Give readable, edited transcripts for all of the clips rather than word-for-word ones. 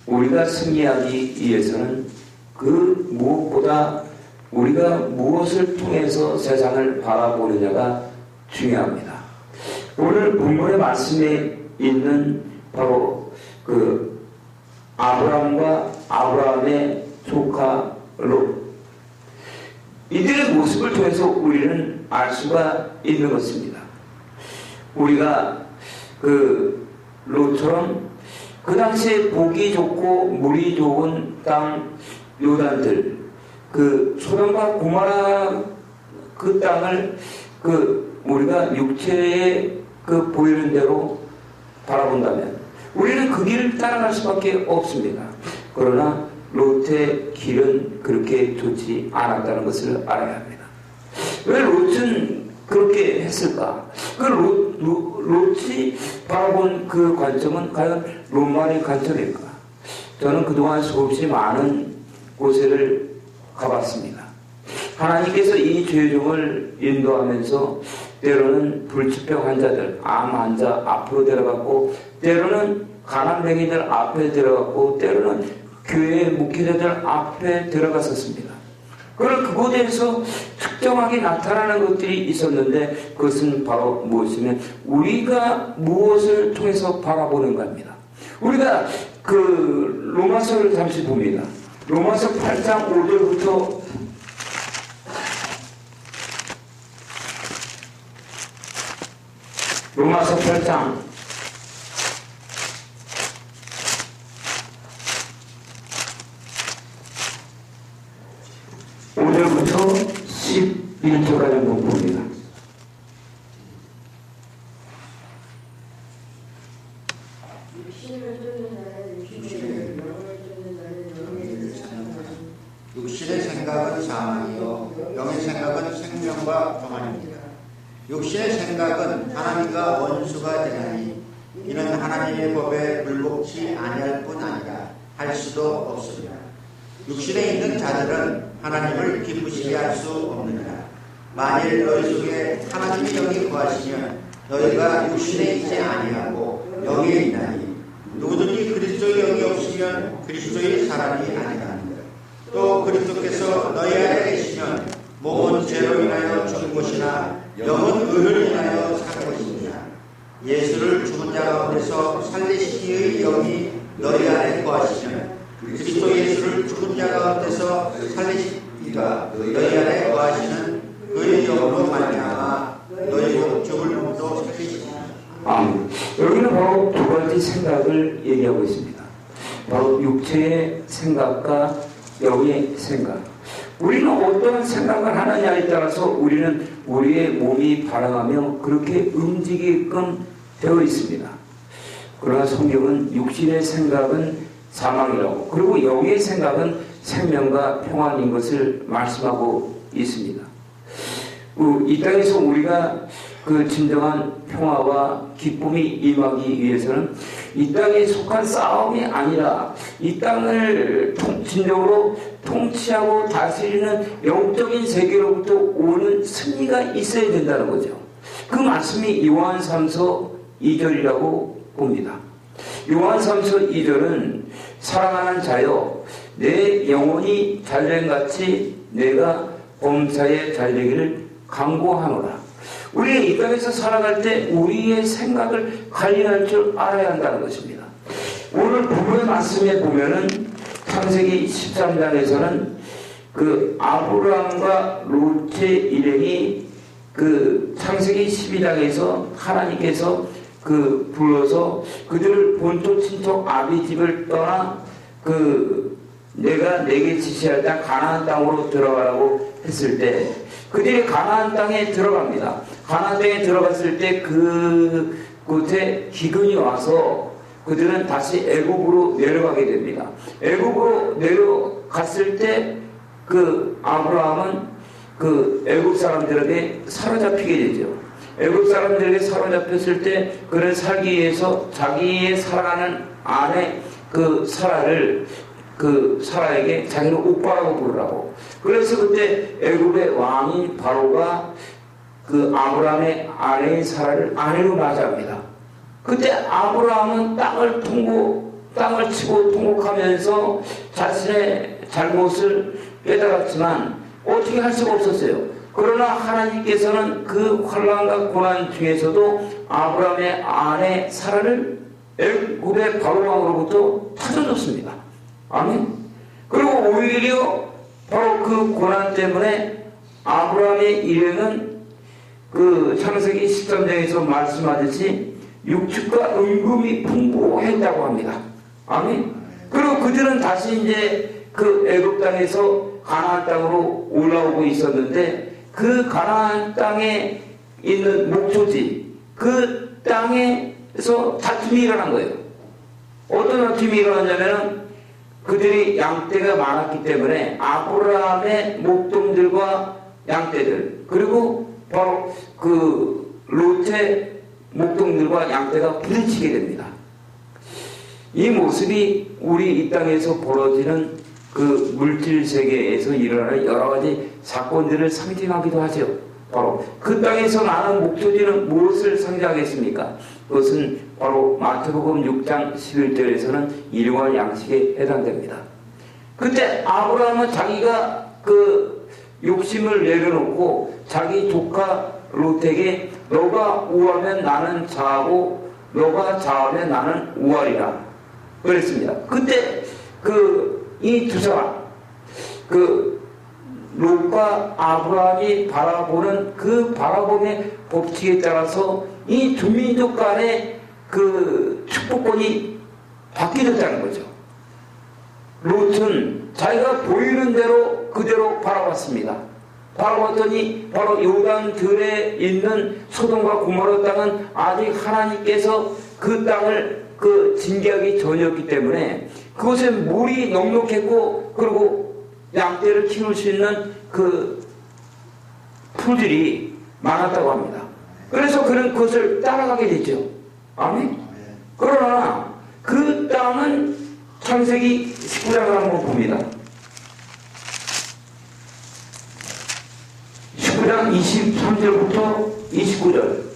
우리가 승리하기 위해서는 그 무엇보다 우리가 무엇을 통해서 세상을 바라보느냐가 중요합니다. 오늘 본문의 말씀에 있는 바로 그 아브라함과 아브라함의 조카 롯, 이들의 모습을 통해서 우리는 알 수가 있는 것입니다. 우리가 그 롯처럼 그 당시에 보기 좋고 물이 좋은 땅 요단들, 그 소돔과 고모라 그 땅을 그 우리가 육체에 그 보이는 대로 바라본다면 우리는 그 길을 따라갈 수밖에 없습니다. 그러나 롯의 길은 그렇게 좋지 않았다는 것을 알아야 합니다. 왜 롯은 그렇게 했을까? 그 롯이 바라본 그 관점은 과연 롯만의 관점일까? 저는 그동안 수없이 많은 곳을 가봤습니다. 하나님께서 이 죄종을 인도하면서 때로는 불치병 환자들, 암 환자 앞으로 데려갔고, 때로는 가난뱅이들 앞에 데려갔고, 때로는 교회 목회자들 앞에 들어갔었습니다. 그러나 그곳에서 특정하게 나타나는 것들이 있었는데 그것은 바로 무엇이면 우리가 무엇을 통해서 바라보는가입니다. 우리가 그 로마서를 잠시 봅니다. 로마서 8장 5절부터 로마서 8장 5절부터 11절까지 한번 봅니다. 육신의 생각은 사망이요 영의 생각은 생명과 평안입니다. 육신의 생각은 하나님과 원수가 되나니 이는 하나님의 법에 불복치 아니할 뿐 아니라 할 수도 없습니다. 육신에 있는 자들은 하나님을 기쁘시게 할 수 없느니라. 만일 너희 속에 하나님의 영이 거하시면 너희가 육신에 있지 아니하고 영에 있나니 누구든지 그리스도의 영이 없으면 그리스도의 사람이 아니라. 또 그리스도께서 너희 안에 계시면 몸은 죄로 인하여 죽은 것이나 영은 의를 인하여 산 것입니다. 예수를 죽은 자 가운데서 살리시기의 영이 너희 안에 거하시면 그리스도 예수를 죽은 자 가운데서 살리시기가 너희 안에 거하시는 그의 영으로 말미암아 너희 죽을 몸도 살리시리라. 아멘. 여기는 바로 두 가지 생각을 얘기하고 있습니다. 바로 육체의 생각과 영의 생각. 우리는 어떤 생각을 하느냐에 따라서 우리는 우리의 몸이 반응하며 그렇게 움직이게끔 되어 있습니다. 그러나 성경은 육신의 생각은 사망이라고, 그리고 영의 생각은 생명과 평안인 것을 말씀하고 있습니다. 이 땅에서 우리가 그 진정한 평화와 기쁨이 임하기 위해서는 이 땅에 속한 싸움이 아니라 이 땅을 진정으로 통치하고 다스리는 영적인 세계로부터 오는 승리가 있어야 된다는 거죠. 그 말씀이 요한 3서 2절이라고 봅니다. 요한 3서 2절은 사랑하는 자여 내 영혼이 잘됨같이 내가 범사에 잘되기를 간구하노라. 우리는 이 땅에서 살아갈 때 우리의 생각을 관리할 줄 알아야 한다는 것입니다. 오늘 본문의 말씀에 보면은 창세기 13장에서는 그 아브라함과 롯의 일행이 그 창세기 12장에서 하나님께서 그 불러서 그들을 본토 친척 아비 집을 떠나 그 내가 내게 지시할 땅 가나안 땅으로 들어가라고 했을 때 그들이 가나안 땅에 들어갑니다. 가나안 땅에 들어갔을 때 그곳에 기근이 와서 그들은 다시 애굽으로 내려가게 됩니다. 애굽으로 내려갔을 때 그 아브라함은 그 애굽 사람들에게 사로잡히게 되죠. 애굽 사람들에게 사로잡혔을 때 그를 살기 위해서 자기의 사랑하는 아내 그 사라를 그 사라에게 자기는 오빠라고 부르라고. 그래서 그때 애굽의 왕인 바로가 그 아브라함의 아내인 사라를 아내로 맞이합니다. 그때 아브라함은 땅을 치고 통곡하면서 자신의 잘못을 깨달았지만 어떻게 할 수가 없었어요. 그러나 하나님께서는 그 환난과 고난 중에서도 아브라함의 아내 사라를 애굽의 바로왕으로부터 찾아줬습니다. 아멘. 그리고 오히려 바로 그 고난 때문에 아브라함의 일행은 그 창세기 13장에서 말씀하듯이 육축과 은금이 풍부했다고 합니다. 아멘. 그리고 그들은 다시 이제 그 애굽 땅에서 가나안 땅으로 올라오고 있었는데 그 가나안 땅에 있는 목초지 그 땅에서 다툼이 일어난 거예요. 어떤 다툼이 일어났냐면은 그들이 양떼가 많았기 때문에 아브라함의 목동들과 양떼들 그리고 바로 그 롯의 목동들과 양떼가 부딪히게 됩니다. 이 모습이 우리 이 땅에서 벌어지는 그 물질 세계에서 일어나는 여러 가지 사건들을 상징하기도 하죠. 바로 그 땅에서 나는 목초지는 무엇을 상징하겠습니까? 그것은 바로 마태복음 6장 11절에서는 일용할 양식에 해당됩니다. 그때 아브라함은 자기가 그 욕심을 내려놓고 자기 조카 롯에게 너가 우하면 나는 좌하고 너가 좌하면 나는 우하리라 그랬습니다. 그때 이 두 사람 롯과 아브라함이 바라보는 그 바라봄의 법칙에 따라서 이 두 민족 간의 그 축복권이 바뀌어졌다는 거죠. 롯은 자기가 보이는 대로 그대로 바라봤습니다. 바라봤더니 바로 요단 들에 있는 소돔과 고모라 땅은 아직 하나님께서 그 땅을 징계하기 전이었기 때문에 그곳에 물이 넉넉했고 그리고 양떼를 키울 수 있는 그 풀들이 많았다고 합니다. 그래서 그는 그것을 따라가게 됐죠. 아멘. 그러나 그 땅은 창세기 19장을 한번 봅니다. 19장 23절부터 29절.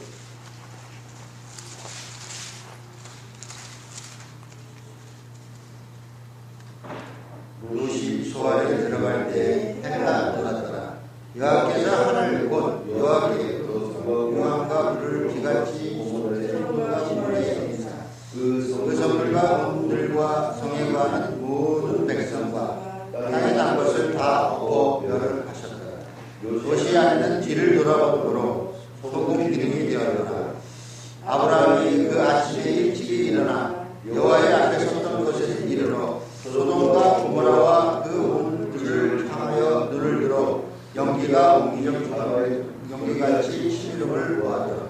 롯이 소알에 들어갈 때 해가 떠났더라. 여호와께서 하늘 곧 여호와께 용암과 불을 기같이 그 성들과 문들과 성에 관한 모든 백성과 땅에 난 것을 다 엎어 멸하셨더라. 롯이 앉는 뒤를 돌아보므로 소금 기둥이 되었더라. 아브라함이 그 아침에 일찍이 일어나 여호와의 앞에 섰던 곳에서 이르러 소돔과 고모라와 그 온 들을 향하여 눈을 들어 연기가 연기같이 신lum을 보았더라.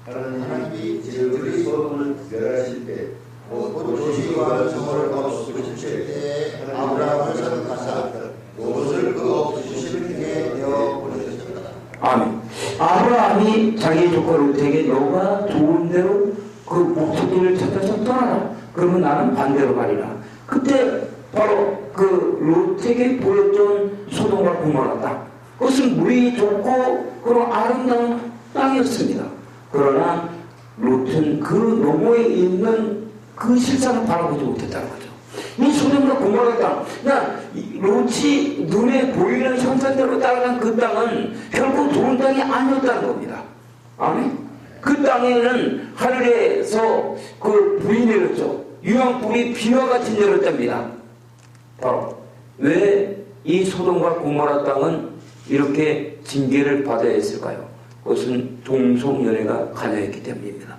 하나님이 들이 소돔을 멸하실 때 롯이 거하는 성을 없으실 때에 아브라함을 생각하사 롯을 그 없으실 중에 내어 보내셨다. 아멘. 아브라함이 자기 조카 롯에게 너가 좋은 대로 그 목소리를 찾아서 떠나라. 그러면 나는 반대로 가리라. 그때 바로 그 롯에게 보였던 소돔과 고모라 땅. 그것은 물이 좋고 그런 아름다운 땅이었습니다. 그러나 롯은 그 너머에 있는 그 실상을 바라보지 못했다는 거죠. 이 소돔과 고모라 땅, 롯이 눈에 보이는 형상대로 따라간 그 땅은 결국 좋은 땅이 아니었다는 겁니다. 아멘. 그 땅에는 하늘에서 그 불이 내렸죠. 유황불이 비와 같이 내렸답니다. 바로 왜 이 소돔과 고모라 땅은 이렇게 징계를 받아야 했을까요? 그것은 동성연애가 가능했기 때문입니다.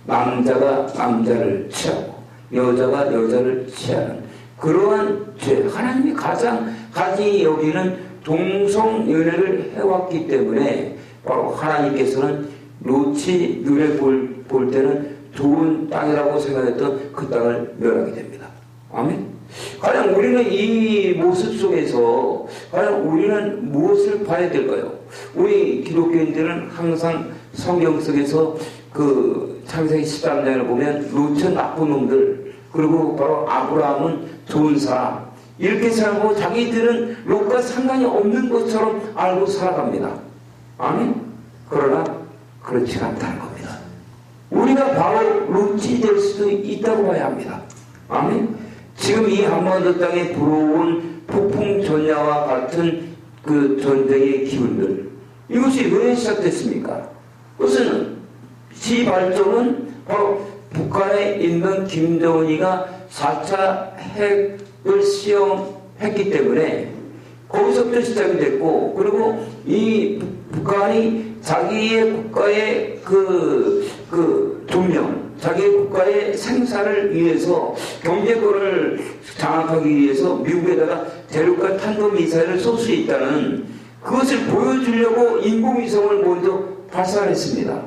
남자가 남자를 취하고 여자가 여자를 취하는 그러한 죄, 하나님이 가장 가지 여기는 동성연애를 해왔기 때문에 바로 하나님께서는 롯이 눈에 볼 때는 좋은 땅이라고 생각했던 그 땅을 멸하게 됩니다. 아멘. 과연 우리는 이 모습 속에서 과연 우리는 무엇을 봐야 될까요? 우리 기독교인들은 항상 성경 속에서 그 창세기 13장을 보면 롯은 나쁜 놈들 그리고 바로 아브라함은 좋은 사람 이렇게 살고 자기들은 롯과 상관이 없는 것처럼 알고 살아갑니다. 아멘? 그러나 그렇지가 않다는 겁니다. 우리가 바로 롯이 될 수도 있다고 봐야 합니다. 아멘. 지금 이 한반도 땅에 불어온 폭풍 전야와 같은 그 전쟁의 기운들, 이것이 왜 시작됐습니까? 그것은 시발점은 바로 북한에 있는 김정은이가 4차 핵을 시험했기 때문에 거기서부터 시작이 됐고, 그리고 이 북한이 자기의 국가의 존명, 자기의 국가의 생사를 위해서, 경제권을 장악하기 위해서 미국에다가 대륙간 탄도미사일을 쏠 수 있다는 그것을 보여주려고 인공위성을 먼저 발사했습니다.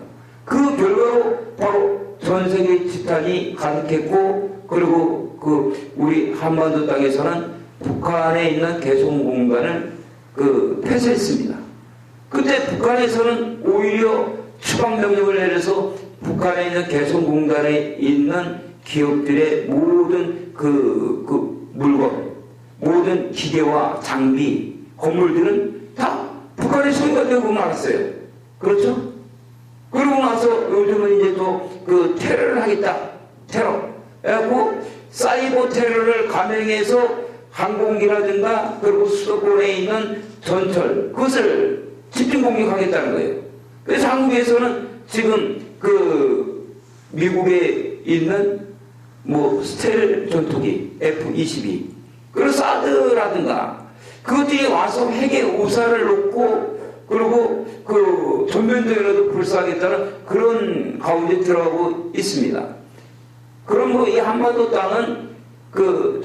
그 결과로 바로 전 세계 지탄이 가득했고, 그리고 우리 한반도 땅에서는 북한에 있는 개성 공간을 폐쇄했습니다. 그때 북한에서는 오히려 추방명령을 내려서 북한에 있는 개성 공간에 있는 기업들의 모든 물건, 모든 기계와 장비, 건물들은 다 북한의 소유가 되고 말았어요. 그렇죠? 그러고 나서 요즘은 이제 또 테러를 하겠다. 테러. 그래갖고 사이버 테러를 감행해서 항공기라든가 그리고 수도권에 있는 전철, 그것을 집중 공격하겠다는 거예요. 그래서 한국에서는 지금 미국에 있는 스텔 전투기 F-22, 그리고 사드라든가 그것들이 와서 핵의 우사를 놓고, 그리고 전면전이라도 불사하겠다는 그런 가운데 들어가고 있습니다. 그럼 이 한반도 땅은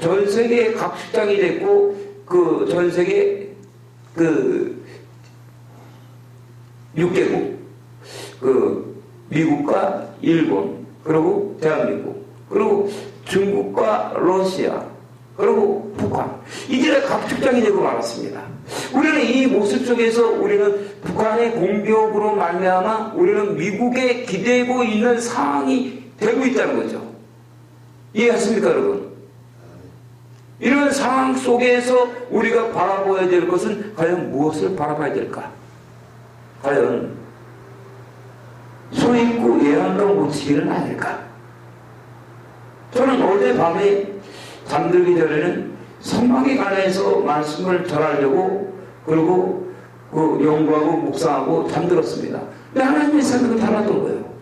전 세계 각축장이 됐고, 전 세계 6개국, 미국과 일본, 그리고 대한민국, 그리고 중국과 러시아, 그리고 북한, 이들의 각축장이 되고 말았습니다. 우리는 이 모습 속에서 우리는 북한의 공격으로 말미암아 우리는 미국에 기대고 있는 상황이 되고 있다는 거죠. 이해하십니까, 여러분? 이런 상황 속에서 우리가 바라봐야 될 것은 과연 무엇을 바라봐야 될까? 과연 소있고 예언도 못치기는 아닐까? 저는 어젯밤에 잠들기 전에는 성막에 관해서 말씀을 전하려고, 그리고 연구하고 묵상하고 잠들었습니다. 근데 하나님의 생각은 달랐던 거예요.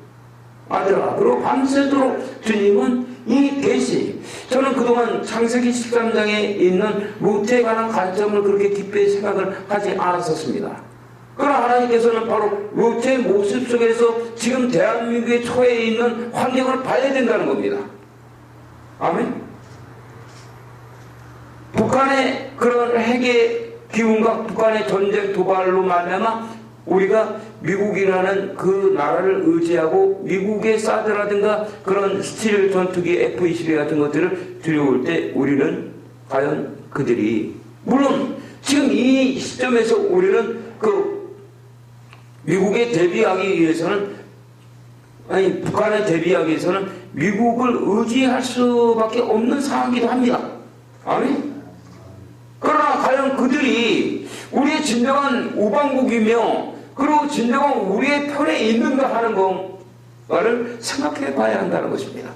아들아, 그리고 밤새도록 주님은 이 계시, 저는 그동안 창세기 13장에 있는 롯에 관한 관점을 그렇게 깊이 생각을 하지 않았었습니다. 그러나 하나님께서는 바로 롯의 모습 속에서 지금 대한민국에 처해 있는 환경을 봐야 된다는 겁니다. 아멘. 북한의 그런 핵의 기운과 북한의 전쟁 도발로 말미암아 우리가 미국이라는 그 나라를 의지하고 미국의 사드라든가 그런 스틸 전투기 F-22 같은 것들을 들여올 때 우리는 과연 그들이, 물론 지금 이 시점에서 우리는 미국에 대비하기 위해서는, 북한에 대비하기 위해서는 미국을 의지할 수밖에 없는 상황이기도 합니다. 아멘? 그러나 과연 그들이 우리의 진정한 우방국이며 그리고 진정한 우리의 편에 있는가 하는 것을 생각해 봐야 한다는 것입니다.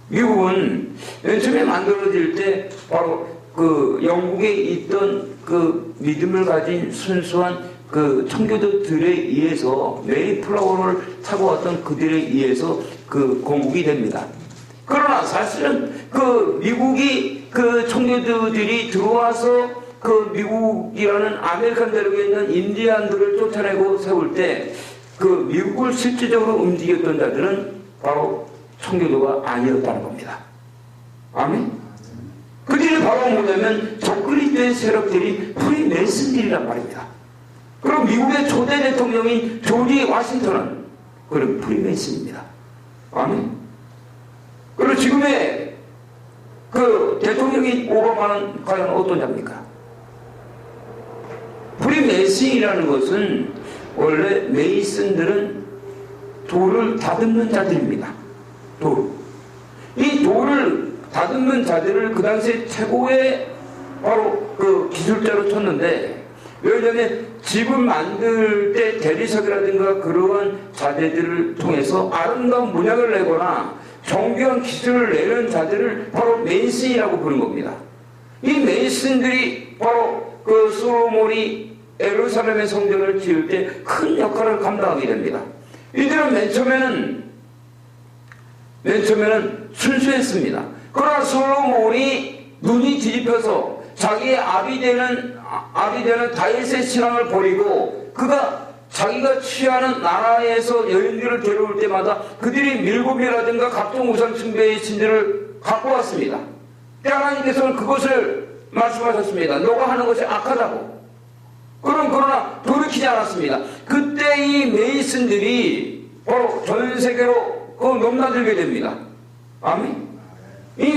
미국은 맨 처음에 만들어질 때 바로 영국에 있던 믿음을 가진 순수한 청교도들에 의해서 메이플라워를 타고 왔던 그들에 의해서 건국이 됩니다. 그러나 사실은 미국이 청교도들이 들어와서 미국이라는 아메리칸 대륙에 있는 인디안들을 쫓아내고 세울 때 미국을 실질적으로 움직였던 자들은 바로 청교도가 아니었다는 겁니다. 아멘? 그들이 바로 뭐냐면 적그리스도의 세력들이 프리메이슨들이란 말입니다. 그럼 미국의 초대 대통령인 조지 워싱턴은 그런 프리메이슨입니다. 아멘? 그리고 지금의 대통령인 오바마는 과연 어떤 자입니까? 프리메이슨이라는 것은 원래 메이슨들은 돌을 다듬는 자들입니다. 이 돌을 다듬는 자들을 그 당시에 최고의 바로 기술자로 쳤는데, 왜냐하면 집을 만들 때 대리석이라든가 그러한 자재들을 통해서 아름다운 문양을 내거나 정교한 기술을 내는 자들을 바로 메이슨이라고 부르는 겁니다. 이 메이슨들이 바로 그 솔로몬이 예루살렘의 성전을 지을 때 큰 역할을 감당하게 됩니다. 이들은 맨 처음에는 순수했습니다. 그러나 솔로몬이 눈이 뒤집혀서 자기의 아비 되는 다윗의 신앙을 버리고 그가 자기가 취하는 나라에서 여인들을 데려올 때마다 그들이 밀곰이라든가 각종 우상 숭배의 신들을 갖고 왔습니다. 하나님께서는 그것을 말씀하셨습니다. 너가 하는 것이 악하다고. 그러나 돌이키지 않았습니다. 그때 이 메이슨들이 바로 전 세계로 넘나들게 됩니다. 아멘.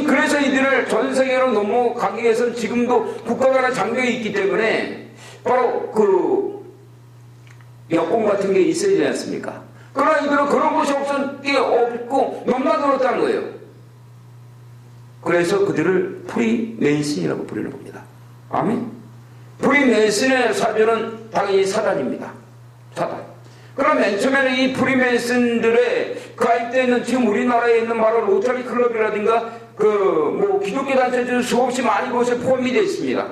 그래서 이들을 전 세계로 넘어가기 위해서는 지금도 국가 간의 장벽이 있기 때문에 바로 그 여건 같은 게 있어야 되지 않습니까? 그러나 이들은 그런 것이 없고 넘나들었다는 거예요. 그래서 그들을 프리메이슨이라고 부르는 겁니다. 아멘. 프리메이슨의 사전은 당연히 사단입니다. 사단. 그럼 맨 처음에는 이 프리메이슨들의 가입되어 있는 지금 우리나라에 있는 바로 로터리 클럽이라든가 기독교 단체들 수없이 많이 곳에 포함이 되어 있습니다.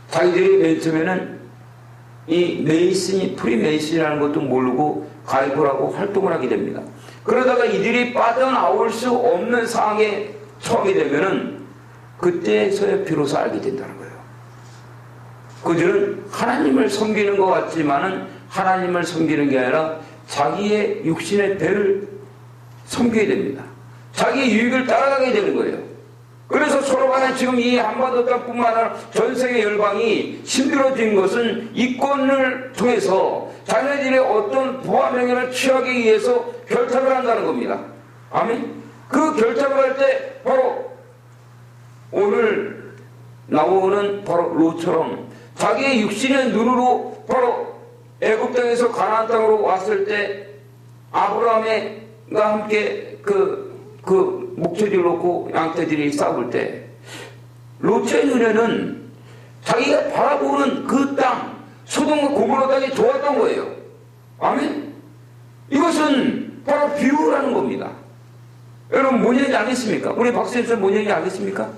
자기들이 맨 처음에는 이 메이슨이 프리메이슨이라는 것도 모르고 가입을 하고 활동을 하게 됩니다. 그러다가 이들이 빠져나올 수 없는 상황에 처하게 되면은 그때서야 비로소 알게 된다는 거예요. 그들은 하나님을 섬기는 것 같지만은 하나님을 섬기는 게 아니라 자기의 육신의 배를 섬겨야 됩니다. 자기의 유익을 따라가게 되는 거예요. 그래서 서로 간에 지금 이 한반도 땅뿐만 아니라 전 세계 열방이 힘들어진 것은 이권을 통해서 자기네들의 어떤 부와 명예를 취하기 위해서 결탁을 한다는 겁니다. 아멘. 그 결탁을 할 때 바로 오늘 나오는 바로 롯처럼 자기의 육신의 눈으로 바로 애굽 땅에서 가나안 땅으로 왔을 때 아브라함과 함께 그 목초지를 놓고 양떼들이 싸울 때 롯의 눈에는 자기가 바라보는 그 땅, 소돔과 고모라 땅이 좋았던 거예요. 아멘? 이것은 바로 비유라는 겁니다. 여러분 뭔 얘기인지 알겠습니까? 우리 박수님 뭔 얘기인지 알겠습니까?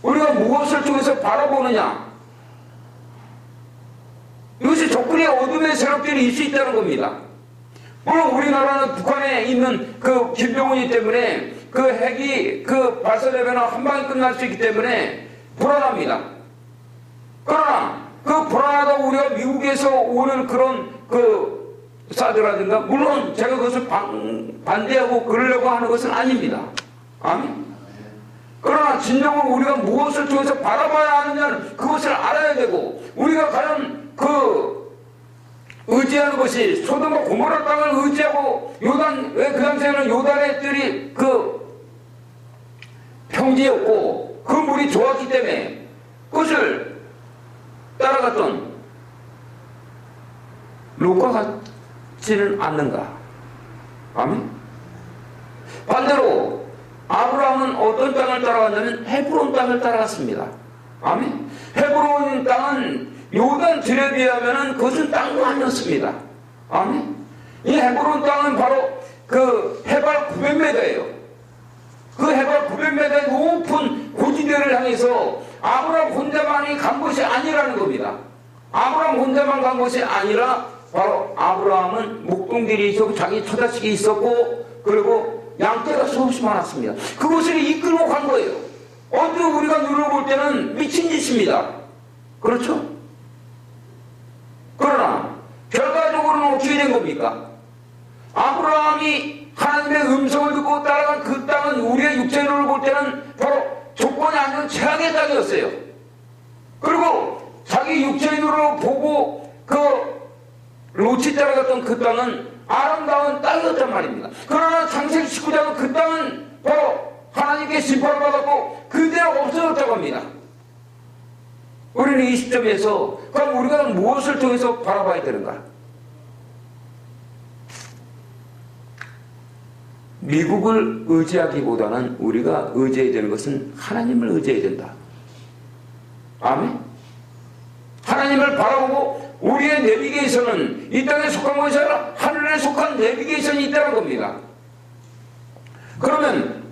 우리가 무엇을 통해서 바라보느냐? 이것이 적군의 어둠의 세력들이 있을 수 있다는 겁니다. 물론 우리나라는 북한에 있는 그 김정은이 때문에 그 핵이 발사되면 한 방에 끝날 수 있기 때문에 불안합니다. 그러나 그 불안하다고 우리가 미국에서 오는 그런 사드라든가 물론 제가 그것을 반대하고 그러려고 하는 것은 아닙니다. 아멘. 그러나 진정으로 우리가 무엇을 통해서 바라봐야 하느냐는 그것을 알아야 되고 우리가 과연 의지하는 것이 소돔과 고모라 땅을 의지하고 왜 그 당시에는 요단의 뜰이 평지였고 그 물이 좋았기 때문에 그것을 따라갔던 롯과 같지는 않는가? 아멘? 반대로 아브라함은 어떤 땅을 따라갔냐면 헤브론 땅을 따라갔습니다. 아멘? 헤브론 땅은 요단 들에 비하면 그것은 땅도 아니었습니다. 아멘? 이 헤브론 땅은 바로 해발 900m예요. 그 해발 900m의 높은 고지대를 향해서 아브라함 혼자만이 간 것이 아니라는 겁니다. 아브라함 혼자만 간 것이 아니라 바로 아브라함은 목동들이 있었고 자기 처자식이 있었고 그리고 양떼가 수없이 많았습니다. 그것을 이끌고 간 거예요. 언제 우리가 눈을 볼 때는 미친 짓입니다. 그렇죠? 그러나 결과적으로는 어떻게 된 겁니까? 아브라함이 하나님의 음성을 듣고 따라간 그 땅은 우리의 육체의 눈을 볼 때는 바로 조건이 안 좋은 최악의 땅이었어요. 그리고 자기 육체의 눈으로 보고 롯이 따라갔던 그 땅은 아름다운 땅이었단 말입니다. 그러나 창세기 19장은 그 땅은 바로 하나님께 심판을 받았고 그대로 없어졌다고 합니다. 우리는 이 시점에서 그럼 우리가 무엇을 통해서 바라봐야 되는가? 미국을 의지하기보다는 우리가 의지해야 되는 것은 하나님을 의지해야 된다. 아멘? 하나님을 바라보고 우리의 내비게이션은 이 땅에 속한 것이 아니라 하늘에 속한 내비게이션이 있다는 겁니다. 그러면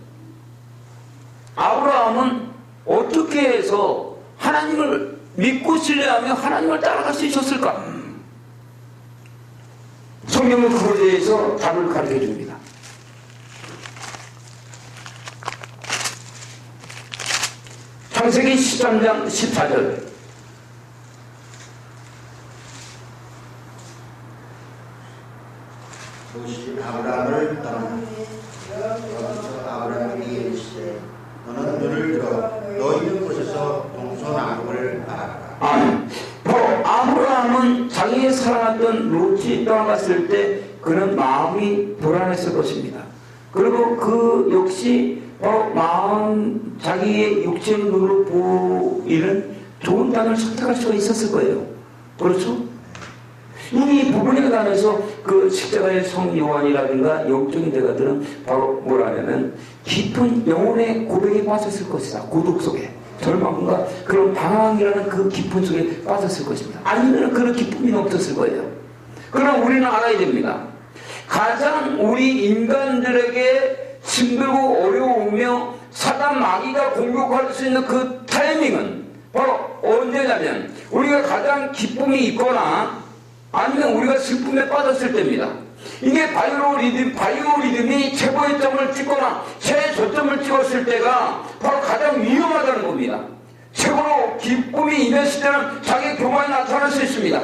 아브라함은 어떻게 해서 하나님을 믿고 신뢰하며 하나님을 따라갈 수 있었을까? 성경은 그것에 대해서 답을 가르쳐 줍니다. 창세기 13장 14절. 롯이 아브라함을 떠나 여기서 아브라함에게 이르시되 너는 눈을 들어 너 있는 곳에서 동서남북을 바라보라. 아멘. 바로 아브라함은 자기의 사랑했던 롯이 떠나갔을 때 그는 마음이 불안했을 것입니다. 그리고 그 역시 마음 자기의 육체의 눈으로 보이는 좋은 땅을 선택할 수가 있었을 거예요. 그렇죠? 이 부분에 관해서 그 십자가의 성 요한이라든가 영적인 대가들은 바로 뭐라냐면 깊은 영혼의 고백에 빠졌을 것이다. 고독 속에 절망과 그런 방황이라는 그 깊은 속에 빠졌을 것입니다. 아니면 그런 기쁨이 없었을 거예요. 그러나 우리는 알아야 됩니다. 가장 우리 인간들에게 힘들고 어려우며 사단 마귀가 공격할 수 있는 그 타이밍은 바로 언제냐면 우리가 가장 기쁨이 있거나 아니면 우리가 슬픔에 빠졌을 때입니다. 이게 바이오리듬이 최고의 점을 찍거나 최저점을 찍었을 때가 바로 가장 위험하다는 겁니다. 최고로 기쁨이 임했을 때는 자기의 교만이 나타날 수 있습니다.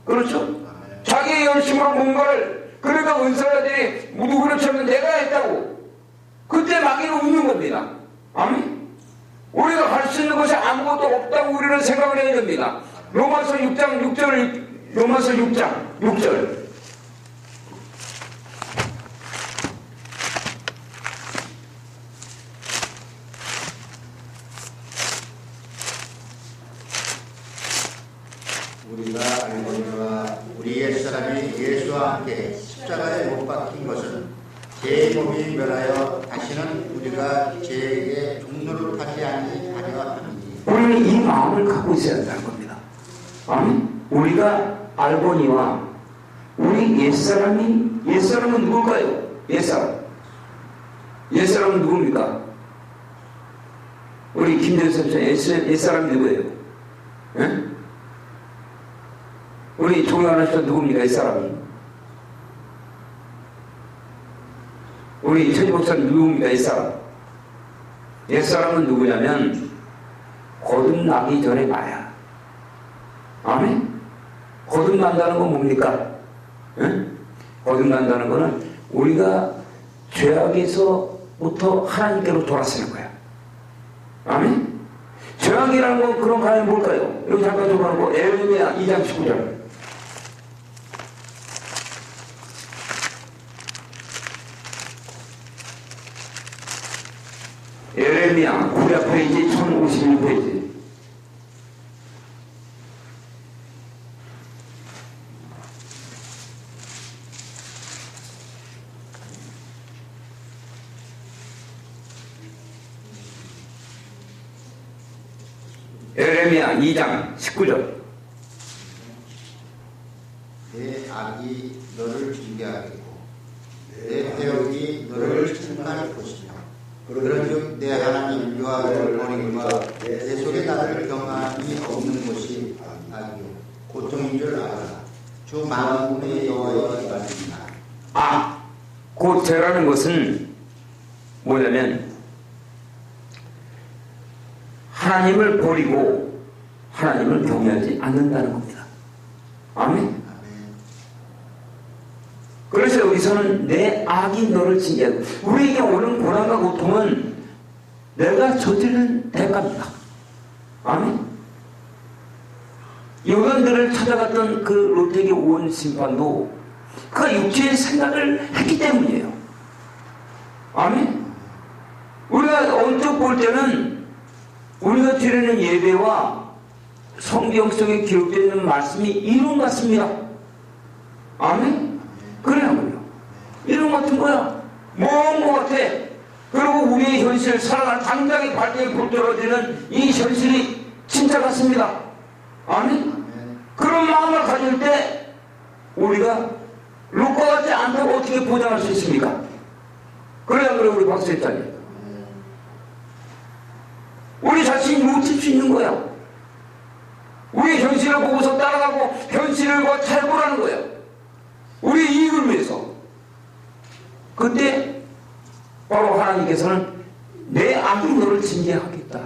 그렇죠? 자기의 열심으로 뭔가를 그러니까 은사자들이 누구를 치면 내가 했다고 그때 마귀는 웃는 겁니다. 아멘? 우리가 할 수 있는 것이 아무것도 없다고 우리는 생각을 해야 됩니다. 로마서 6장 6절 우리가 알거니와 우리 옛사람이 예수와 함께 십자가에 못 박힌 것은 제 몸이 멸하여 다시는 우리가 죄에게 종로를 타지 아니하려 함이니. 우리는 이 마음을 갖고 있어야 한다는 겁니다. 아멘? 우리가 알거니와 우리 옛사람은 누굴까요? 옛사람은 누굽니까? 우리 김대섭 씨 옛사람이 누구예요? 예? 우리 조경환 씨 누굽니까? 옛사람이? 우리 최지 목사님 누굽니까? 옛사람은 누구냐면 거듭나기 전에 나야. 아멘? 거듭난다는 건 뭡니까? 예? 거듭난다는 거는 우리가 죄악에서부터 하나님께로 돌아서는 거야. 아멘? 죄악이라는 건 그런 가면 뭘까요? 여기 잠깐 좀 하고 에레미야 2장 19절. 에레미야 9자 페이지 1051페이지. 에레미야 2장 19절. 내 악이 너를 징계하겠고 내 대역이 너를 충만할 것이며 그런즉 내 하나님 여호와를 버리기와 내 속에 나를 경함이 없는 것이 악이요 고통인 줄 알아라. 주 만군의 여호와의 말입니다. 그 죄라는 것은 뭐냐면 하나님을 버리고 하나님을 경외하지 않는다는 겁니다. 아멘? 그래서 여기서는 내 악이 너를 징계하고 우리에게 오는 고난과 고통은 내가 저지른 대가입니다. 아멘? 요단들을 찾아갔던 그 롯에게 온 심판도 그가 육체의 생각을 했기 때문이에요. 아멘? 우리가 언뜻 볼 때는 우리가 드리는 예배와 성경 속에 기록되어 있는 말씀이 이론 같습니다. 아멘? 그래요. 이론 같은 거야. 먼 것 같아. 그리고 우리의 현실, 살아가는 당장의 발등에 불 떨어지는 이 현실이 진짜 같습니다. 아멘? 그런 그런 마음을 가질 때 우리가 룻과 같지 않다고 어떻게 보장할 수 있습니까? 그래야 그래 우리 박수했잖아요. 우리 자신이 룻일 수 있는 거야. 우리 현실을 보고서 따라가고 현실과 탈구라는 거야. 우리 이익을 위해서. 그때 바로 하나님께서는 내 악이 너를 징계하겠다.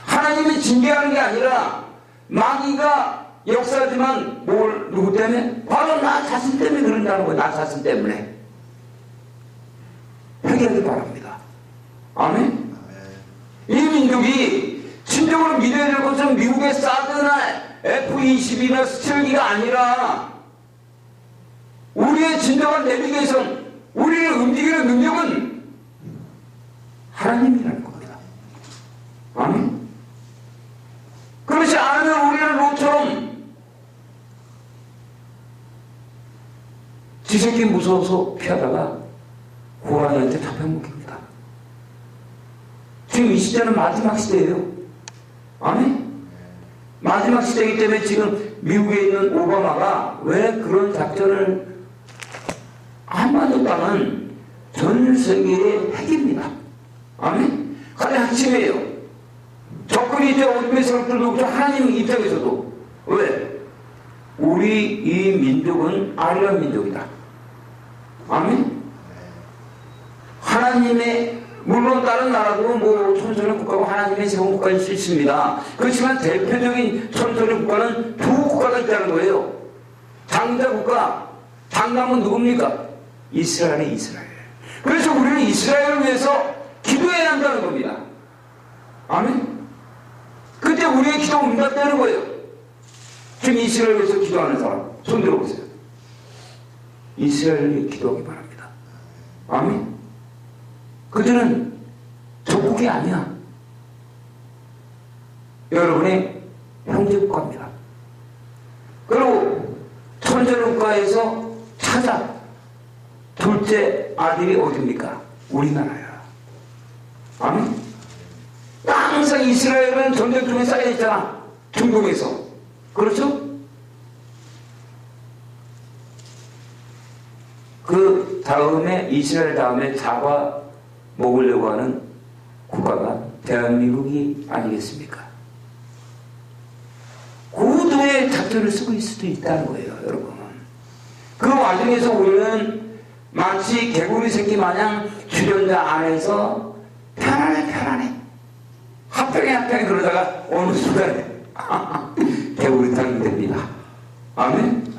하나님이 징계하는 게 아니라 마귀가 역사하지만 누구 때문에? 바로 나 자신 때문에 그런다는 거예요. 나 자신 때문에. 회개하기 바랍니다. 아멘? 이 민족이 진정으로 믿어야 될 것은 미국의 사드나 F-22나 스틸기가 아니라 우리의 진정한 내비게이션, 우리를 움직이는 능력은 하나님이라는 겁니다. 아멘? 그렇지 않으면 우리는 롯처럼 지새끼 무서워서 피하다가 고라니한테 잡혀먹힙니다. 지금 이 시대는 마지막 시대예요. 아멘? 마지막 시대이기 때문에 지금 미국에 있는 오바마가 왜 그런 작전을 한반도 땅은 전 세계의 핵입니다. 아멘? 가장 핵심이에요. 접근이 이제 어둠에서 들고 하나님 입장에서도 왜? 우리 이 민족은 아리란 민족이다. 아멘? 하나님의 물론 다른 나라도 뭐 천선의 국가고 하나님의 세운 국가일 수 있습니다. 그렇지만 대표적인 천선의 국가는 두 국가가 있다는 거예요. 장자 국가, 장남은 누굽니까? 이스라엘의 이스라엘. 그래서 우리는 이스라엘을 위해서 기도해야 한다는 겁니다. 아멘? 그때 우리의 기도 응답되는 거예요. 지금 이스라엘을 위해서 기도하는 사람 손 들어보세요. 이스라엘을 위해 기도하기 바랍니다. 아멘? 그들은 적국이 아니야. 여러분의 형제국가입니다. 그리고 천재국가에서 찾아 둘째 아들이 어디입니까? 우리나라야. 아멘? 항상 이스라엘은 전쟁 중에 쌓여있잖아. 중동에서. 그렇죠? 그 다음에 이스라엘 다음에 잡아 먹으려고 하는 국가가 대한민국이 아니겠습니까? 고도의 작전을 쓰고 있을 수도 있다는 거예요, 여러분. 그 와중에서 우리는 마치 개구리 새끼 마냥 주전자 안에서 편안해. 합병에 그러다가 어느 순간에 개구리탕이 됩니다. 아멘?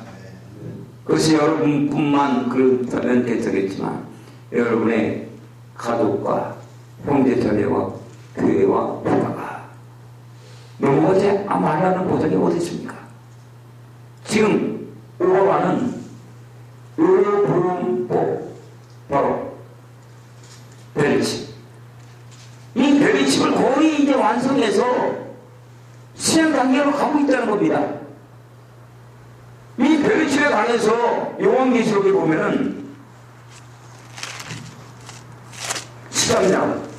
그것이 여러분뿐만 그렇다면 되겠지만 여러분의 가족과 형제자매와 교회와 국가가 넘어가지 말라는 보장이 어디 있습니까? 지금 오바마는 의료보험법 바로 베리칩 이 베리칩을 거의 이제 완성해서 시행 단계로 가고 있다는 겁니다. 이 베리칩에 관해서 요한계시록에 보면은 13장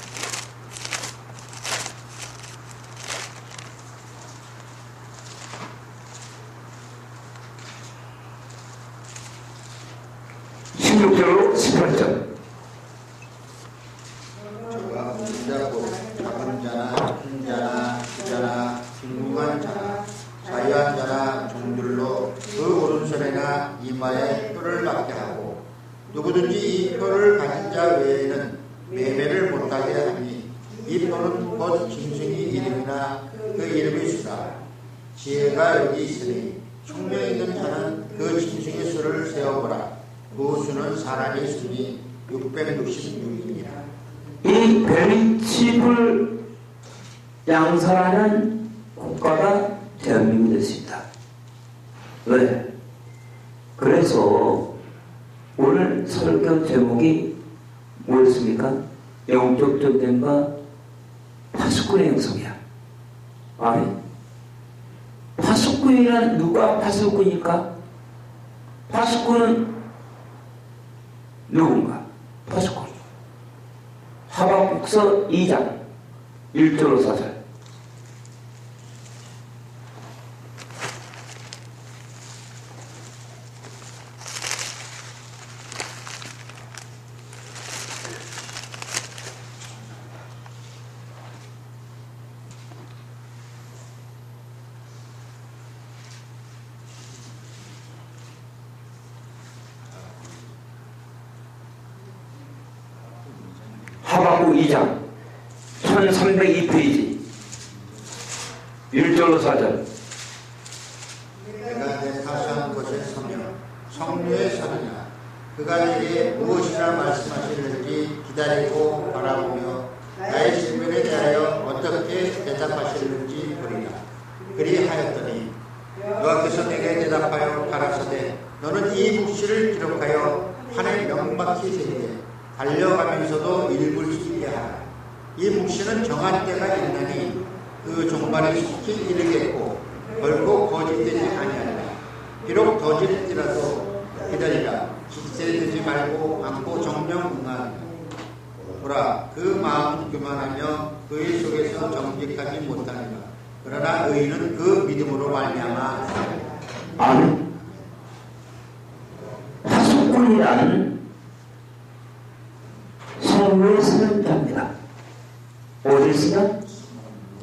16절로 18절 저가 문자고 작은 자나 큰 자나 부자나 빈궁한 자나 자유한 자나 종들로 그 오른손에나 이마에 표를 받게 하고 누구든지 이 표를 가진 자 외에는 매매를 못하게 하니 이 표는 곧 짐승이 이름이나 그 이름이 수다. 지혜가 여기 있으니 총명 있는 자는 그 짐승의 수를 세어보라. 그 수는 사람의 수니 666이니라. 이 베리칩을 양산하는 국가가 대한민국이 됐습니다. 왜? 그래서 오늘 설교 제목이 뭐였습니까? 영적 전쟁과 파수꾼의 형성이야. 아멘. 파수꾼이란 누가 파수꾼일까? 파수꾼은 누군가? 파수꾼. 하박국서 2장 1절로 4절 마가복음 2장 1302페이지 1절로 4절. 내가 내 사소한 것의 성령의 사느냐 그가 내게 무엇이라 말씀하시는지 기다리고 바라보며 나의 질문에 대하여 어떻게 대답하시는지 보리라. 그리하였더니 여호와께서 내게 대답하여 가라사대 너는 이 묵시를 기록하여 판에 명확히 새기되 달려가면서도 읽을 수 있게 하라. 이 묵시는 정한 때가 있나니 그 종말이 속히 이르겠고 결코 거짓되지 아니하리라. 비록 거짓이라도 기다리라. 기세되지 말고 안고 정령 응하리라. 보라 그 마음은 교만하며 그의 속에서 정직하지 못하니라. 그러나 의인은 그 믿음으로 말미암아 살리라. 아멘. 파수꾼이란 성로에 쓰는 자입니다. 어딜 쓰냐?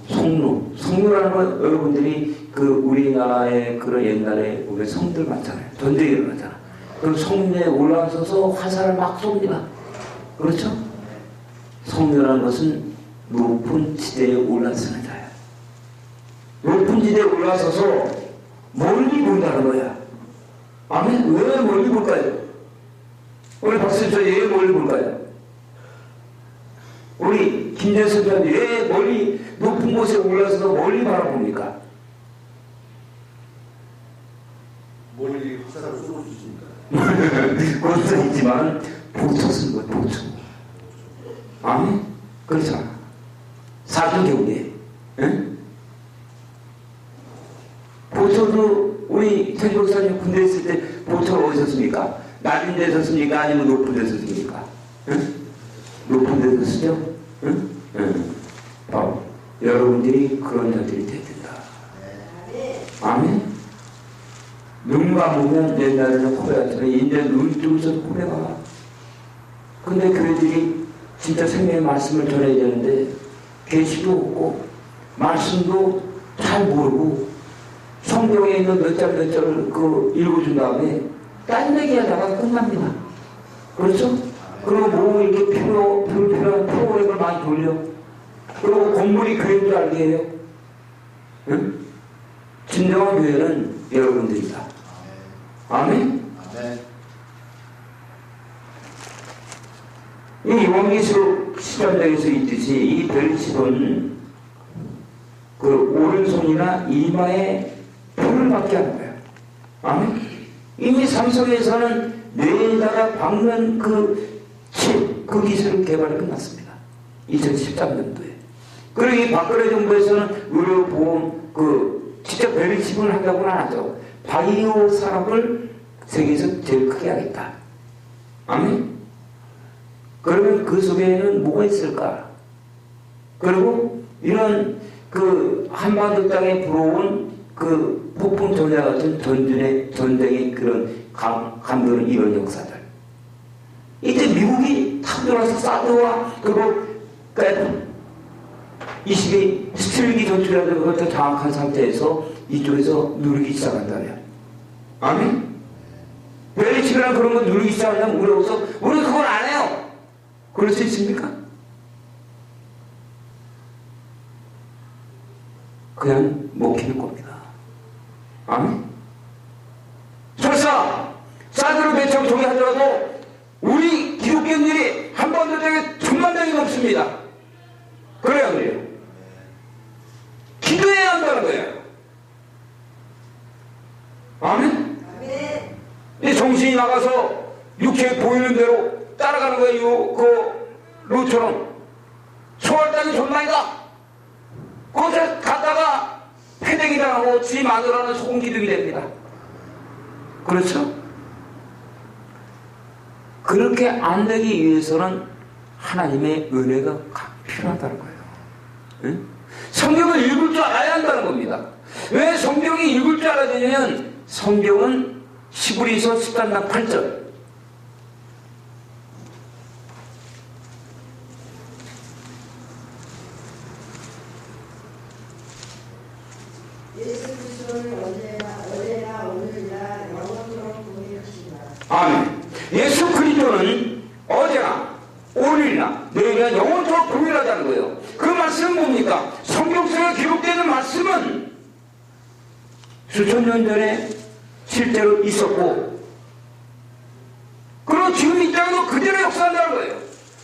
성로. 성로라는 건 여러분들이 그 우리나라의 그런 옛날에 우리 성들 많잖아요. 전쟁이 일어나잖아. 그럼 성리에 올라서서 화살을 막 쏩니다. 그렇죠? 성로라는 것은 높은 지대에 올라서는 자예요. 높은 지대에 올라서서 멀리 본다는 거야. 아멘? 왜 멀리 볼까요? 우리 박수님 왜 멀리 볼까요? 우리 김재선 장님 왜 멀리 높은 곳에 올라서서 멀리 바라봅니까? 멀리 화살을 쏘주십니까? 그것도 있지만 보초 쓴 거예요. 보초. 아멘? 그렇잖아. 사도경례. 응? 보초도 우리 태국사님 군대에 있을 때 보초를 어디서 씁니까? 낮은 데서 씁니까? 아니면 높은 데서 씁니까? 응? 높은 데서 쓰죠? 응? 응. 바로 여러분들이 그런 자들이 돼야 된다. 아멘? 눈 감으면 옛날에는 코레였잖아요. 이제 눈 뜨고서도 코레가. 근데 교회들이 진짜 생명의 말씀을 전해야 되는데 계시도 없고 말씀도 잘 모르고 성경에 있는 몇 절 몇 절을 읽어준 다음에 딴 얘기하다가 끝납니다. 그렇죠? 그리고 뭐 이렇게 불필요한 프로그램을 많이 돌려. 그리고 건물이 교회인 줄 알게 해요. 응? 진정한 교회는 여러분들이다. 아멘? 이 요한계시록 10장에서 있듯이 이 별칩은 그 오른손이나 이마에 표를 받게 하는 거예요. 아멘? 이미 삼성에서는 뇌에다가 박는 그 칩, 그 기술을 개발이 끝났습니다. 2013년도에. 그리고 이 박근혜 정부에서는 의료보험 직접 별칩을 한다고는 안 하죠. 바이오 산업을 세계에서 제일 크게 하겠다. 아멘? 그러면 그 속에는 뭐가 있을까? 그리고 이런 한반도 땅에 불어온 폭풍 전야 같은 전쟁의 그런 감도는 이런 역사들. 이제 미국이 탁 들어와서 사드와 그리고 이 시기 스틸기 전투라도 그것도 장악한 상태에서 이쪽에서 누르기 시작한다면. 아멘? 왜 지금 그런 거 누르기 시작하냐면 우리 그걸 안 해요. 그럴 수 있습니까? 그냥 먹히는 겁니다. 아멘? 설사 사드로 배척 동의하더라도 우리 기독교인들이 한 번도 되게 10,000명이 넘습니다. 그래야 그래요. 기도해야 한다는 거예요. 아멘? 이 정신이 나가서 육체에 보이는 대로 따라가는 거예요. 루처럼 소활당이 존나이다. 거기서 갔다가 패대기 당하고 지 마누라는 소금기둥이 됩니다. 그렇죠? 그렇게 안 되기 위해서는 하나님의 은혜가 필요하다는 거예요. 응? 성경을 읽을 줄 알아야 한다는 겁니다. 왜 성경이 읽을 줄 알아야 되냐면 성경은 히브리서 10장 8절 예수 그리스도를 어제나 오늘이나 영원토록 동일하시다. 아멘. 예수 그리스도는 어제나 오늘이나 너희가 영원토록 동일하다는 거예요. 그 말씀은 뭡니까? 성경 속에 기록되는 말씀은 수천 년 전에 실제로 있었고, 그리고 지금 이 땅도 그대로 역사한다는 거예요.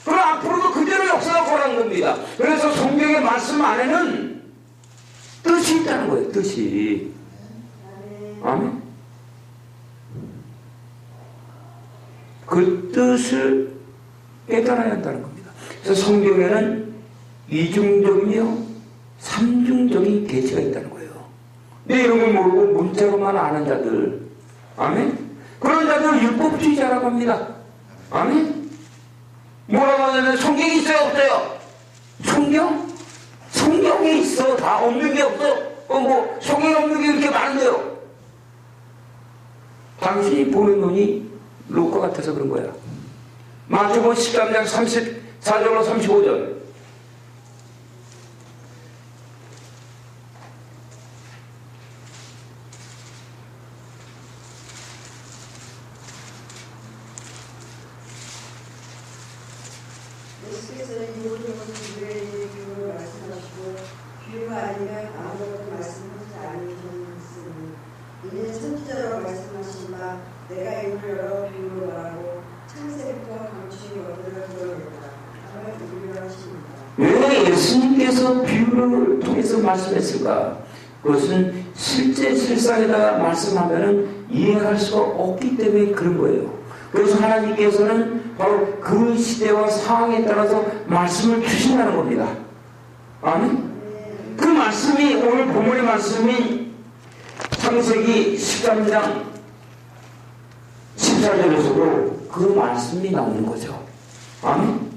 그리고 앞으로도 그대로 역사가 거라는 겁니다. 그래서 성경의 말씀 안에는 뜻이 있다는 거예요. 뜻이. 아멘. 그 뜻을 깨달아야 한다는 겁니다. 그래서 성경에는 이중적이며 삼중적인 계시가 있다는 거예요. 내 이름을 모르고 문자로만 아는 자들, 아멘. 그런 자들을 율법주의자라고 합니다. 아멘. 뭐라고 하냐면 성경이 있어요, 없어요? 성경에 있어. 다 없는 게 없어. 뭐 성경에 없는 게 이렇게 많은데요. 당신이 보는 눈이 루카 같아서 그런 거야. 마태복음 13장 34절로 35절. 예수께서는 이 모든 것을 유래의 비유로 말씀하시고 비유가 아니면 아무것도 말씀하지 않으셨으니 이는 선지자로 말씀하시마 내가 입을 열어 비유로 말하고 창세부터 감추인 것들을 드러낸다. 정말 비유를 하십니다. 왜 예수님께서 비유를 통해서 말씀했을까? 그것은 실제 실상에다가 말씀하면 이해할 수가 없기 때문에 그런 거예요. 그래서 하나님께서는 바로 그 시대와 상황에 따라서 말씀을 주신다는 겁니다. 아멘? 그 말씀이 오늘 본문의 말씀인 창세기 13장 14절에서도 그 말씀이 나오는 거죠. 아멘?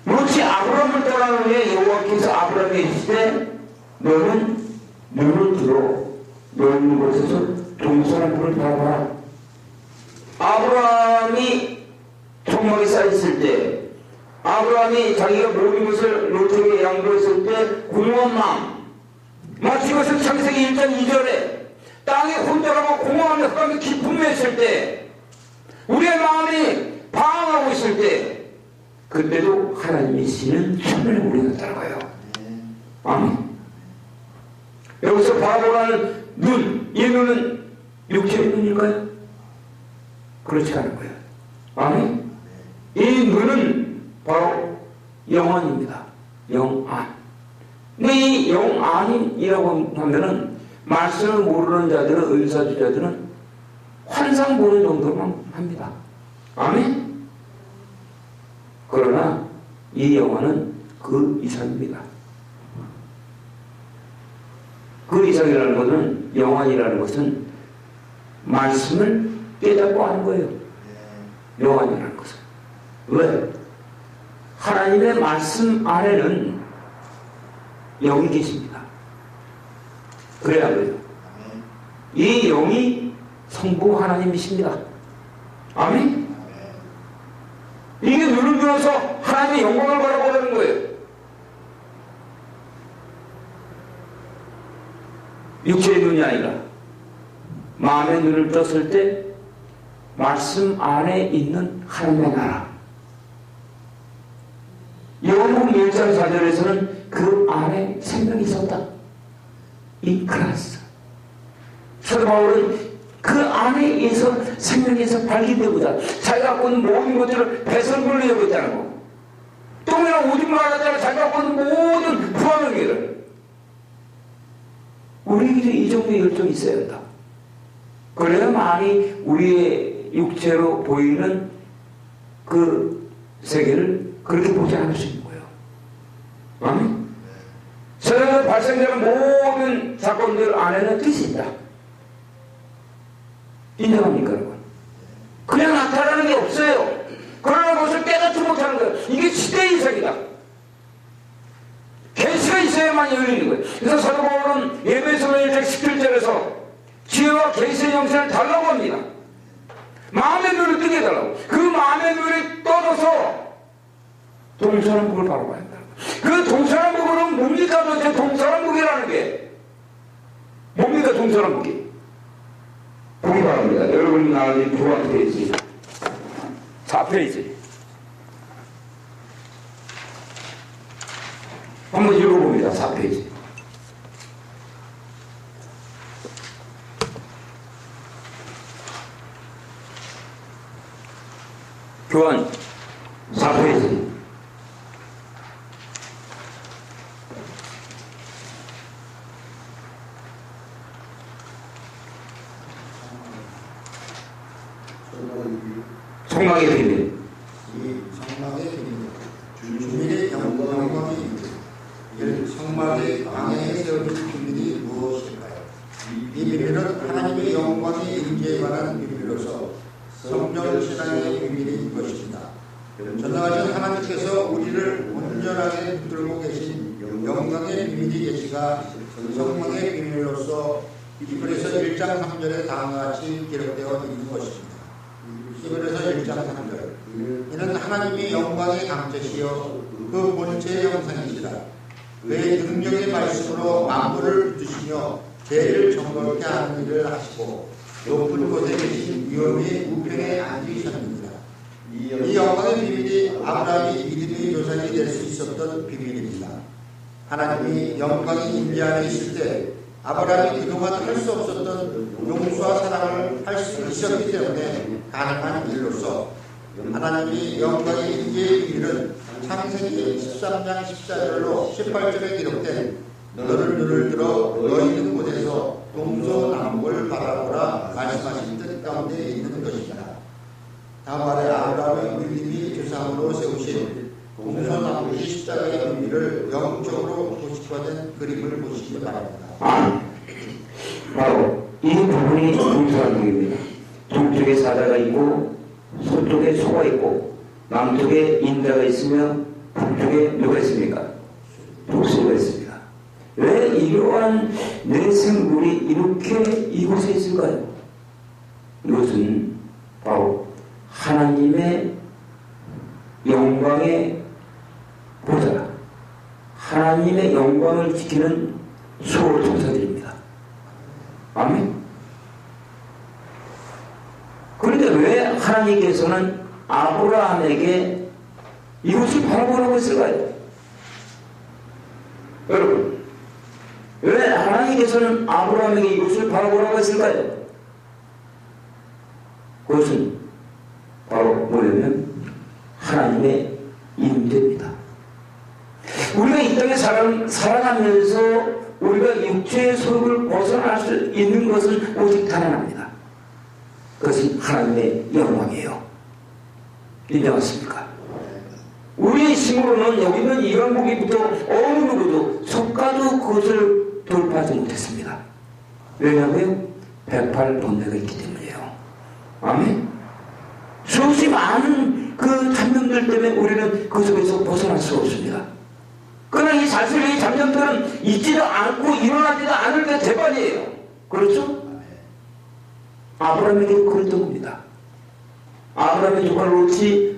마치 아브라함을 떠난 후에 여호와께서 아브라함에게 이르시되 너는 눈을 들어 너 있는 곳에서 동서남 불을 바라봐라. 아브라함이 종막에 쌓였을 때, 아브라함이 자기가 모든 것을 롯에게 양보했을 때 공허한 마음, 마치 이것은 창세기 1장 2절에 땅에 혼자라고 공허하며 흑암의 기쁨에 있을 때, 우리의 마음이 방황하고 있을 때, 그때도 하나님이 시는 천을 우리가 따라가요. 아멘. 여기서 바라보라는 눈, 이 눈은 육체의 눈일까요? 그렇지 않은 거예요. 아멘. 이 눈은 바로 영안입니다. 영안. 근데 이 영안이라고 하면은 말씀을 모르는 자들은, 의사주자들은 환상 보는 정도만 합니다. 아멘. 그러나 이 영안은 그 이상입니다. 그 이상이라는 것은, 영안이라는 것은 말씀을 깨닫고 하는 거예요. 영안이라는 것은. 왜? 하나님의 말씀 안에는 영이 계십니다. 그래야 돼요. 이 영이 성부 하나님이십니다. 아멘? 이게 눈을 들어서 하나님의 영광을 바라보는 거예요. 육체의 눈이 아니라 마음의 눈을 떴을 때 말씀 안에 있는 하나님의 나라. 요한복음 1장 4절에서는 그 안에 생명이 있었다. 이 크라스. 사도 바울은 그 안에서 생명에서 발견되고자 자기가 갖고 있는 모든 것들을 배설물로 여기고 있다는 거. 똥이랑 오줌을 알았잖아. 자기가 갖고 있는 모든 부하명예를. 우리에게도 이 정도의 열정이 있어야 한다. 그래야만이 우리의 육체로 보이는 그 세계를 그렇게 보지 않을 수 있는 거예요. 아멘? 세상에서 발생되는 모든 사건들 안에는 뜻이 있다. 인정합니까, 여러분? 그냥 나타나는 게 없어요. 그러나 그것을 깨닫지 못하는 거예요. 이게 시대의 이상이다. 계시가 있어야만 열리는 거예요. 그래서 사도 바울은 예배서 1장 17절에서 지혜와 계시의 영생을 달라고 합니다. 마음의 눈을 뜨게 해달라고. 그 마음의 눈이 떠져서 동서남북을 바라봐야 한다. 그 동서남북은 뭡니까? 도대체 동서남북이라는 게 뭡니까? 동서남북이 보기 바랍니다. 여러분이 나와진 두 번째 페이지 4페이지 한번 읽어봅니다. 4페이지. 교환 4페이지. 성막의 비밀. 이 성막의 비밀, 주님의 영광이 이를 성막의 방에 세워진 비밀이 무엇일까요? 이 비밀은 하나님의 영광의 임재에 관한 비밀로서 성전신앙의 비밀인 것입니다. 전능하신 하나님께서 우리를 온전하게 붙들고 계신 영광의 비밀이 계시가 성막의 비밀로서 히브리서 1장 3절에 다음과 같이 기록되어 있는 것입니다. 히브리서 1장 3절, 이는 하나님이 영광의 강체시여 그 본체의 형상이시라. 그의 능력의 말씀으로 만물을 붙드시며 죄를 정결케 하는 일을 하시고 높은 곳에 계신 위엄의 우편에 앉으셨느니라. 이 영광의 비밀이 아브라함이 믿음의 조상이 될 수 있었던 비밀입니다. 하나님이 영광이 임재 안에 있을 때 아브라함이 그동안 할 수 없었던 용서와 사랑을 할 수 있었기 때문에 가능한 일로서 하나님이 영광의 임재의 비밀은 창세기 13장 14절로 18절에 기록된 너를 눈을 들어 너 있는 곳에서 동서남북을 바라보라 말씀하신 뜻 가운데 있는 것입니다. 다음 아래 아브라함의 믿음이 조상으로 세우신 동서남북의 십자가의 의미를 영적으로 도식화된 그림을 보시기 바랍니다. 바로 이 부분이 동서남북입니다. 동쪽에 사자가 있고 서쪽에 소가 있고 남쪽에 인자가 있으며 북쪽에 누가 있습니까? 독수리가 있습니다. 왜 이러한 네 생물이 이렇게 이곳에 있을까요? 이것은 바로 하나님의 영광의 보좌, 하나님의 영광을 지키는 수호 천사들입니다. 아멘. 그런데 왜 하나님께서는 아브라함에게 이것을 바라보라고 했을까요? 여러분, 왜 하나님께서는 아브라함에게 이것을 바라보라고 했을까요? 그것은 바로 뭐냐면 하나님의 임재입니다. 우리가 이 땅에 살아가면서 우리가 육체의 속을 벗어날 수 있는 것은 오직 단 하나입니다. 그것은 하나님의 영광이에요. 인정하십니까? 우리의 힘으로는 여기 있는 이강복이부터 어느 누구도 속가도 그것을 돌파하지 못했습니다. 왜냐고요? 108번뇌가 있기 때문이에요. 아멘? 수없이 많은 그 잠념들 때문에 우리는 그 속에서 벗어날 수 없습니다. 그러나 이 사슬의 잠념들은 있지도 않고 일어나지도 않을 때 대반이에요. 그렇죠? 아브라함에게 그랬던 겁니다. 아브라함의 조카 롯이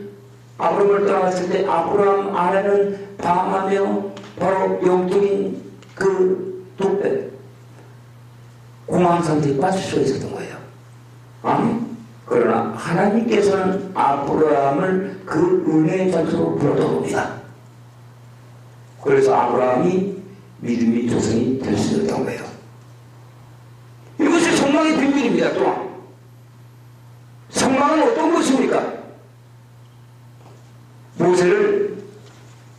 아브라함을 떠나갔을 때 아브라함 안에는 방하며 바로 영적인 그 독배 공황 상태에 빠질 수가 있었던 거예요. 아멘. 그러나 하나님께서는 아브라함을 그 은혜의 장소로 불러들어옵니다. 그래서 아브라함이 믿음의 조상이 될 수 있었던 거예요. 이것이 성막의 비밀입니다. 또한 성막은 어떤 것입니까? 모세를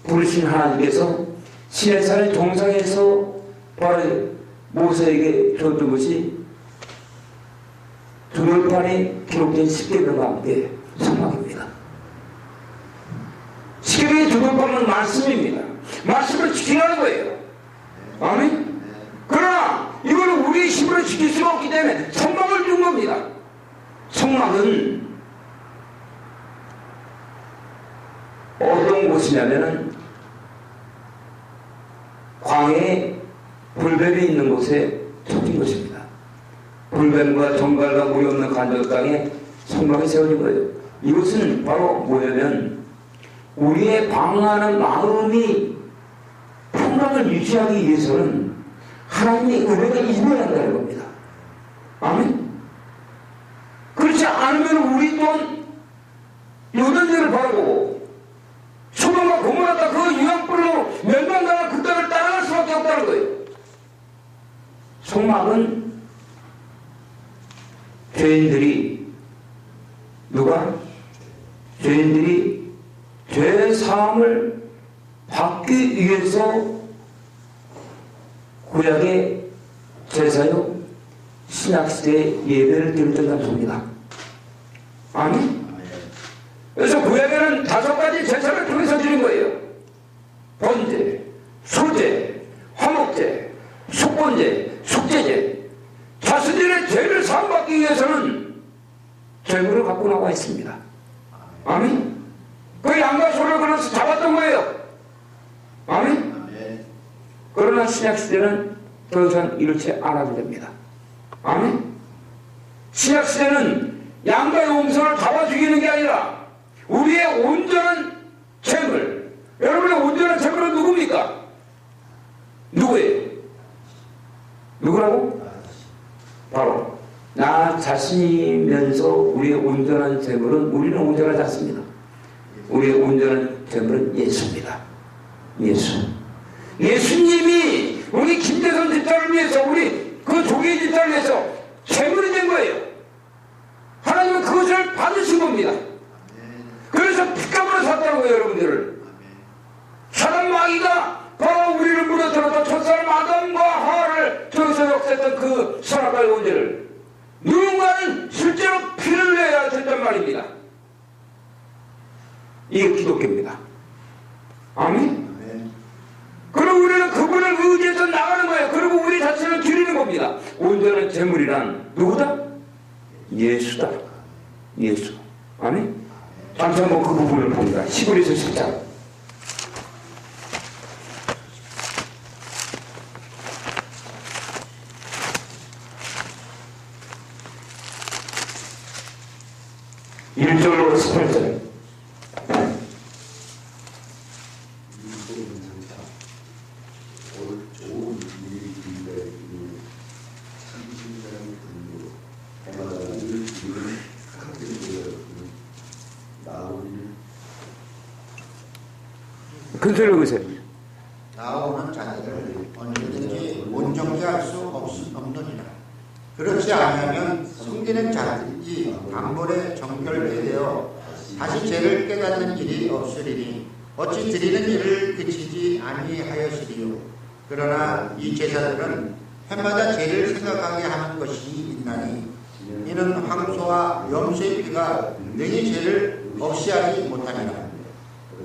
부르신 하나님께서 시내산의 정상에서 바로 모세에게 줬던 것이 두돌판에 기록된 십계명과 함께 성막입니다. 십계명의 두돌판은 말씀입니다. 말씀을 지키라는 거예요. 아멘? 그러나 이거는 우리의 힘으로 지킬 수가 없기 때문에 성막을 준 겁니다. 성막은 어떤 곳이냐면은 광해에 불뱀이 있는 곳에 적힌 것입니다. 불뱀과 정갈과 물이 없는 간절 땅에 성막이 세워진 거예요. 이것은 바로 뭐냐면 우리의 방황하는 마음이 평강을 유지하기 위해서는 하나님의 은혜가 임해야 한다는 겁니다. 아멘? 그렇지 않으면 우리 또한 요단대를 바라보고 소돔과 고모라 그 유황불로 멸망당한 그 속막은 죄인들이 죄 사함을 받기 위해서 구약의 제사요 신약시대의 예배를 드렸던 장소입니다. 아멘. 그래서 구약에는 5가지 제사를 통해서 드린 거예요. 번제, 소제, 화목제, 속번제, 속죄제. 자신들의 죄를 사함받기 위해서는 제물을 갖고 나와 있습니다. 아멘. 그 양과 소를 그래서 잡았던 거예요. 아멘. 그러나 신약시대는 더 이상 이렇지 않아도 됩니다. 아멘. 신약시대는 양과 용서를 잡아 죽이는 게 아니라 우리의 온전한 재물, 여러분의 온전한 재물은 누굽니까? 누구예요? 누구라고? 바로 나 자신이면서 우리의 온전한 재물은 우리는 온전하지 않습니다. 우리의 온전한 재물은 예수입니다. 예수님이 우리 김대선 집사를 위해서 우리 그 조계의 집사를 위해서 재물이 된 거예요. 하나님은 그것을 받으신 겁니다. 그래서 핏값으로 샀다는 거예요, 여러분들을. 사단 마귀가 바로 우리를 무너뜨렸던 첫사람 아담과 하와를 저기서 역사했던 그 선악과의 원죄를 누군가는 실제로 피를 내야 된단 말입니다. 이게 기독교입니다. 아멘. 그리고 우리는 그분을 의지해서 나가는 거예요. 그리고 우리 자신을 드리는 겁니다. 온전한 재물이란 누구다? 예수다. 예수. 아멘. 잠시 한번 그 부분을 봅니다. 히브리서 10장. 일절로 18절. 큰 소리로 보세요. 나오는 자들을 언제든지 온전케할 수 없느니라. 그렇지 않으면 숨기는 자들이 단번에 정결되어 다시 죄를 깨닫는 일이 없으리니 어찌 드리는 일을 그치지 아니하였으리요. 그러나 이 제사들은 해마다 죄를 생각하게 하는 것이 있나니 이는 황소와 염소의 피가 능히 죄를 없이 하지 못하니라.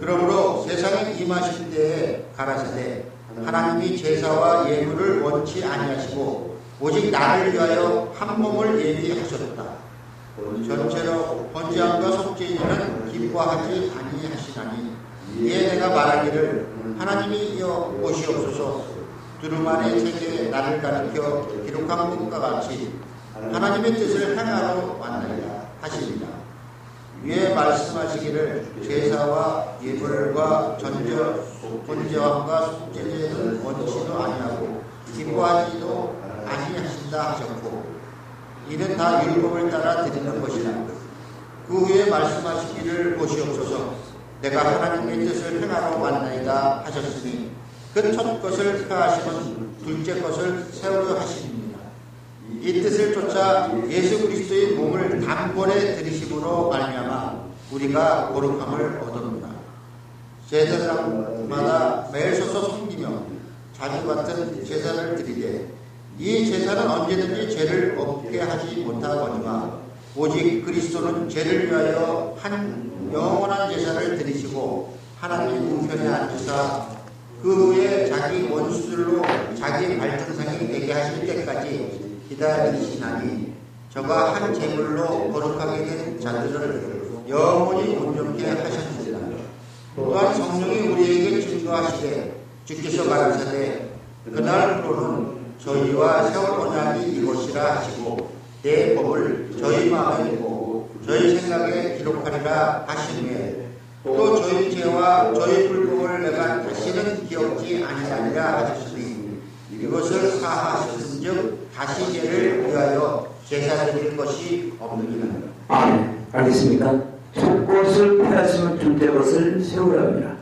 그러므로 세상에 임하실 때에 가라사대 하나님이 제사와 예물을 원치 아니하시고 오직 나를 위하여 한 몸을 예비하셨다. 전체로 번제함과 속죄제는 기뻐하지 아니하시나니 이에 내가 말하기를 하나님이 이어 보시옵소서. 두루마리 책에 나를 가리켜 기록한 것과 같이 하나님의 뜻을 행하러 왔나이다 하시리라. 위에 말씀하시기를 제사와 예물과 번제함과 속죄제는 원치도 아니하고 기뻐하지도 아니하신다 하셨고 이는 다 율법을 따라 드리는 것이라. 그 후에 말씀하시기를 보시옵소서. 내가 하나님의 뜻을 행하러 왔나이다 하셨으니 그 첫 것을 폐하시면 둘째 것을 세우려 하십니다. 이 뜻을 쫓아 예수 그리스도의 몸을 단번에 들이심으로 말미암아 우리가 거룩함을 얻었노라. 제사장마다 매일 서서 섬기며 자주 같은 제사를 드리되 이 제사는 언제든지 죄를 없게 하지 못하거니와 오직 그리스도는 죄를 위하여 한 영원한 제사를 드리시고 하나님 우편에 앉으사 그 후에 자기 원수들로 자기 발등상이 되게 하실 때까지 기다리시나니 저가 한 제물로 거룩하게 된 자들을 영원히 온전케 하셨느니라. 또한 성령이 우리에게 증거하시되 주께서 가라사대 그날로는 저희와 세울 언약이 이것이라 하시고 내 법을 저희 마음에 두고 저희 생각에 기록하리라 하신 후에 또 저희 죄와 저희 불법을 내가 다시는 기억지 아니하리라 하셨으니 이것을 사하셨은즉 다시 죄를 위하여 제사 드릴 것이 없느니라. 아멘. 알겠습니까? 첫 폐하시면 둘째 것을 세우라 합니다.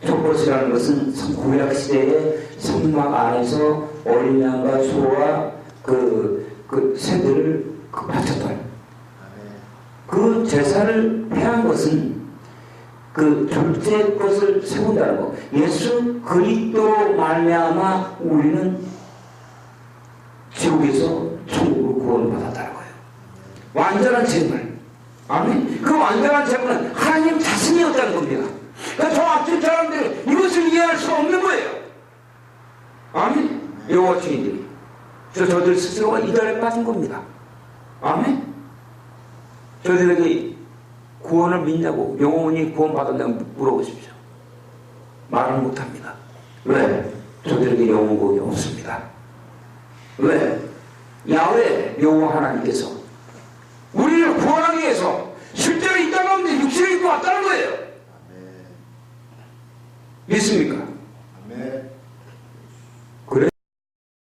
첫 것이라는 것은 구약 시대의 성막 안에서 어린 양과 소와 그 새들을 바쳤다. 아멘. 그 제사를 폐한 것은 그 둘째 것을 세운다는 거. 예수 그리스도로 말미암아 우리는 지옥에서 천국으로 구원받았다는 거예요. 완전한 재물. 아멘. 그 완전한 재물은 하나님 자신이었다는 겁니다. 그러니까 저 앞집 사람들은 이것을 이해할 수 없는 거예요. 아멘. 여호와 주인들이 저들 스스로가 이달에 빠진 겁니다. 아멘. 저들에게 구원을 믿냐고, 영혼이 구원받았냐고 물어보십시오. 말을 못합니다. 왜? 저들에게 영혼 구원이 없습니다. 왜? 야훼 여호와 하나님께서 우리를 구원하기 위해서 실제로 이 땅 가운데 육신을 입고 왔다는 거예요. 믿습니까?